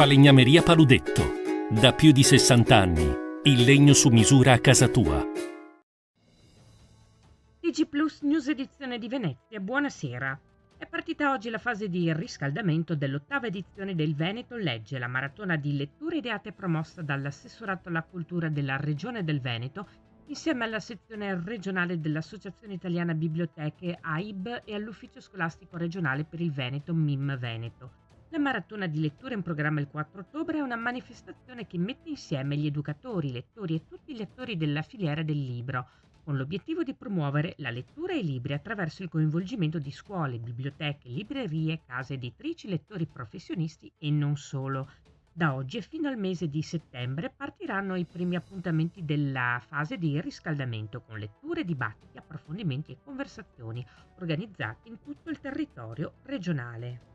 Falegnameria Paludetto. Da più di 60 anni. Il legno su misura a casa tua. TG Plus News edizione di Venezia, buonasera. È partita oggi la fase di riscaldamento dell'8ª edizione del Veneto Legge, la maratona di letture ideate e promossa dall'Assessorato alla Cultura della Regione del Veneto, insieme alla sezione regionale dell'Associazione Italiana Biblioteche AIB e all'Ufficio Scolastico Regionale per il Veneto MIM Veneto. La maratona di letture in programma il 4 ottobre è una manifestazione che mette insieme gli educatori, i lettori e tutti gli attori della filiera del libro, con l'obiettivo di promuovere la lettura e i libri attraverso il coinvolgimento di scuole, biblioteche, librerie, case editrici, lettori professionisti e non solo. Da oggi e fino al mese di settembre partiranno i primi appuntamenti della fase di riscaldamento con letture, dibattiti, approfondimenti e conversazioni organizzati in tutto il territorio regionale.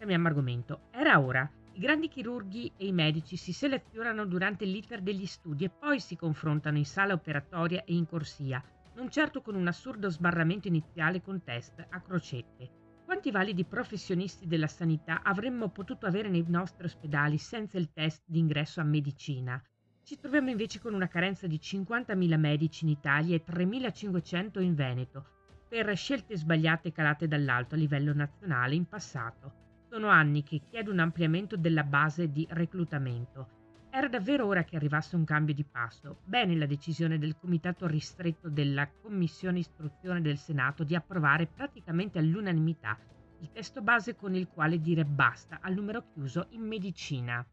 Cambiamo argomento. Era ora. I grandi chirurghi e i medici si selezionano durante l'iter degli studi e poi si confrontano in sala operatoria e in corsia, non certo con un assurdo sbarramento iniziale con test a crocette. Quanti validi professionisti della sanità avremmo potuto avere nei nostri ospedali senza il test di ingresso a medicina? Ci troviamo invece con una carenza di 50.000 medici in Italia e 3.500 in Veneto, per scelte sbagliate calate dall'alto a livello nazionale in passato. Sono anni che chiedo un ampliamento della base di reclutamento. Era davvero ora che arrivasse un cambio di passo. Bene la decisione del comitato ristretto della Commissione Istruzione del Senato di approvare praticamente all'unanimità il testo base con il quale dire basta al numero chiuso in medicina.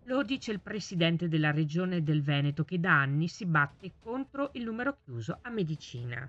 Lo dice il presidente della Regione del Veneto che da anni si batte contro il numero chiuso a medicina.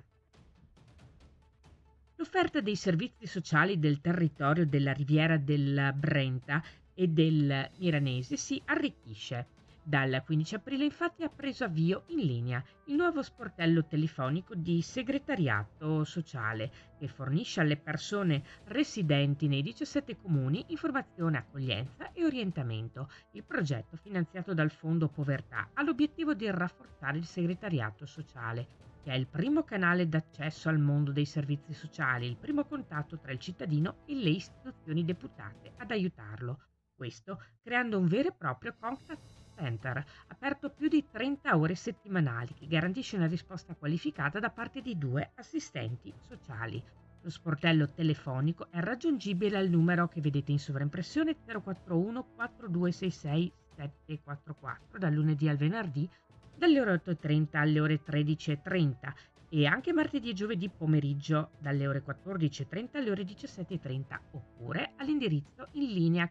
L'offerta dei servizi sociali del territorio della Riviera del Brenta e del Miranese si arricchisce. Dal 15 aprile infatti ha preso avvio in linea il nuovo sportello telefonico di segretariato sociale che fornisce alle persone residenti nei 17 comuni informazione, accoglienza e orientamento. Il progetto, finanziato dal Fondo Povertà, ha l'obiettivo di rafforzare il segretariato sociale, che è il primo canale d'accesso al mondo dei servizi sociali, il primo contatto tra il cittadino e le istituzioni deputate ad aiutarlo. Questo creando un vero e proprio contact center, aperto più di 30 ore settimanali, che garantisce una risposta qualificata da parte di 2 assistenti sociali. Lo sportello telefonico è raggiungibile al numero che vedete in sovraimpressione 041 4266 744 dal lunedì al venerdì dalle ore 8.30 alle ore 13.30 e anche martedì e giovedì pomeriggio dalle ore 14.30 alle ore 17.30 oppure all'indirizzo in linea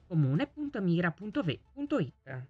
@comune.mira.ve.it.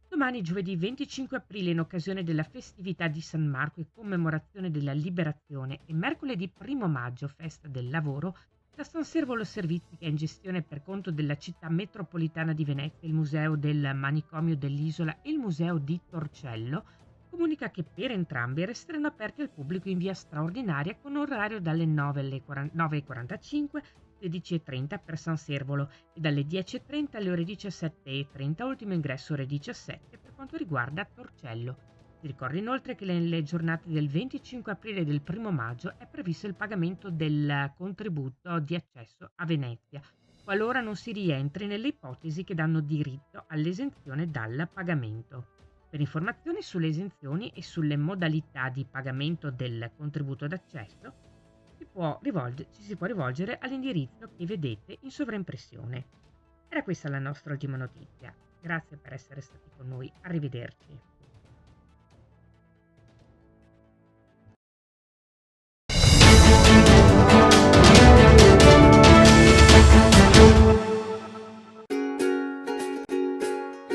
Domani giovedì 25 aprile in occasione della festività di San Marco e commemorazione della Liberazione e mercoledì 1 maggio festa del lavoro, la San Servolo Servizi, che è in gestione per conto della città metropolitana di Venezia, il Museo del Manicomio dell'Isola e il Museo di Torcello, comunica che per entrambi resteranno aperti al pubblico in via straordinaria con orario dalle 9 alle 9.45, 16.30 per San Servolo e dalle 10.30 alle ore 17.30, ultimo ingresso ore 17 per quanto riguarda Torcello. Si ricorda inoltre che nelle giornate del 25 aprile e del 1 maggio è previsto il pagamento del contributo di accesso a Venezia, qualora non si rientri nelle ipotesi che danno diritto all'esenzione dal pagamento. Per informazioni sulle esenzioni e sulle modalità di pagamento del contributo d'accesso ci si può rivolgere all'indirizzo che vedete in sovraimpressione. Era questa la nostra ultima notizia. Grazie per essere stati con noi. Arrivederci.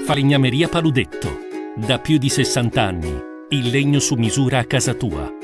Falegnameria Paludetto. Da più di 60 anni. Il legno su misura a casa tua.